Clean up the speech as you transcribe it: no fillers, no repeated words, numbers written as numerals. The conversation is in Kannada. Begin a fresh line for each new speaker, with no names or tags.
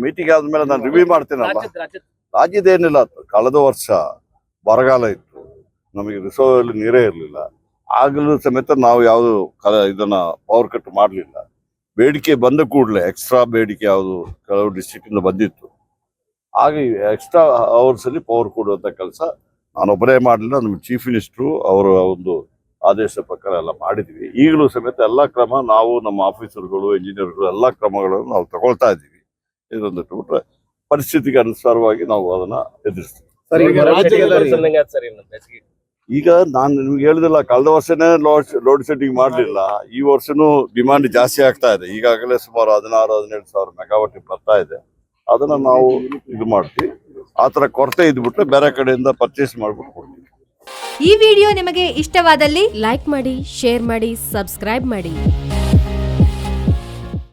ಮೀಟಿಂಗ್ ಆದ್ಮೇಲೆ ನಾನು ರಿವ್ಯೂ ಮಾಡ್ತೀನಲ್ಲ. ರಾಜ್ಯದೇನಿಲ್ಲ, ಕಳೆದ ವರ್ಷ ಬರಗಾಲ ಇತ್ತು, ನಮಗೆ ರಿಸರ್ವ್ ನೀರೇ ಇರಲಿಲ್ಲ. ಆಗಲೂ ಸಮೇತ ನಾವು ಯಾವುದು ಇದನ್ನ ಪವರ್ ಕಟ್ ಮಾಡಲಿಲ್ಲ. ಬೇಡಿಕೆ ಬಂದ ಕೂಡಲೇ ಎಕ್ಸ್ಟ್ರಾ ಬೇಡಿಕೆ ಯಾವುದು ಕೆಲವು ಡಿಸ್ಟ್ರಿಕ್ಟ್ ಇಂದ ಬಂದಿತ್ತು, ಹಾಗೆ ಎಕ್ಸ್ಟ್ರಾ ಅವರ್ಸ್ ಅಲ್ಲಿ ಪವರ್ ಕೊಡುವಂತ ಕೆಲಸ ನಾನೊಬ್ಬರೇ ಮಾಡಲಿಲ್ಲ, ನಮ್ಮ ಚೀಫ್ ಮಿನಿಸ್ಟ್ರು ಅವರ ಒಂದು ಆದೇಶ ಪ್ರಕಾರ ಎಲ್ಲ ಮಾಡಿದ್ವಿ. ಈಗಲೂ ಸಮೇತ ಎಲ್ಲ ಕ್ರಮ ನಾವು ನಮ್ಮ ಆಫೀಸರ್ಗಳು ಇಂಜಿನಿಯರ್ಗಳು ಎಲ್ಲ ಕ್ರಮಗಳನ್ನು ನಾವು ತಗೊಳ್ತಾ ಇದ್ದೀವಿ. ಇದೊಂದು ಬಿಟ್ರೆ ಪರಿಸ್ಥಿತಿಗೆ ಅನುಸಾರವಾಗಿ ನಾವು ಅದನ್ನ ಎದುರಿಸ್ತೀವಿ. ಈಗ ನಾನು ನಿಮ್ಗೆ ಹೇಳಿದಿಲ್ಲ, ಕಳೆದ ವರ್ಷನೇ ಲೋಡ್ ಶೆಡ್ಡಿಂಗ್ ಮಾಡಲಿಲ್ಲ. ಈ ವರ್ಷನೂ ಡಿಮಾಂಡ್ ಜಾಸ್ತಿ ಆಗ್ತಾ ಇದೆ. ಈಗಾಗಲೇ ಸುಮಾರು 16-17 ಸಾವಿರ ಮೆಗಾವಾಟ್ ಬರ್ತಾ ಇದೆ. ಅದನ್ನ ನಾವು ಇದು ಮಾಡ್ತೀವಿ. ಆತರ ಕೊರತೆ ಇದ್ಬಿಟ್ರೆ ಬೇರೆ ಕಡೆಯಿಂದ ಪರ್ಚೇಸ್ ಮಾಡ್ಬಿಟ್ಟು ಕೊಡ್ತೀವಿ.
ಈ ವಿಡಿಯೋ ನಿಮಗೆ ಇಷ್ಟವಾದಲ್ಲಿ ಲೈಕ್ ಮಾಡಿ, ಶೇರ್ ಮಾಡಿ, ಸಬ್ಸ್ಕ್ರೈಬ್ ಮಾಡಿ.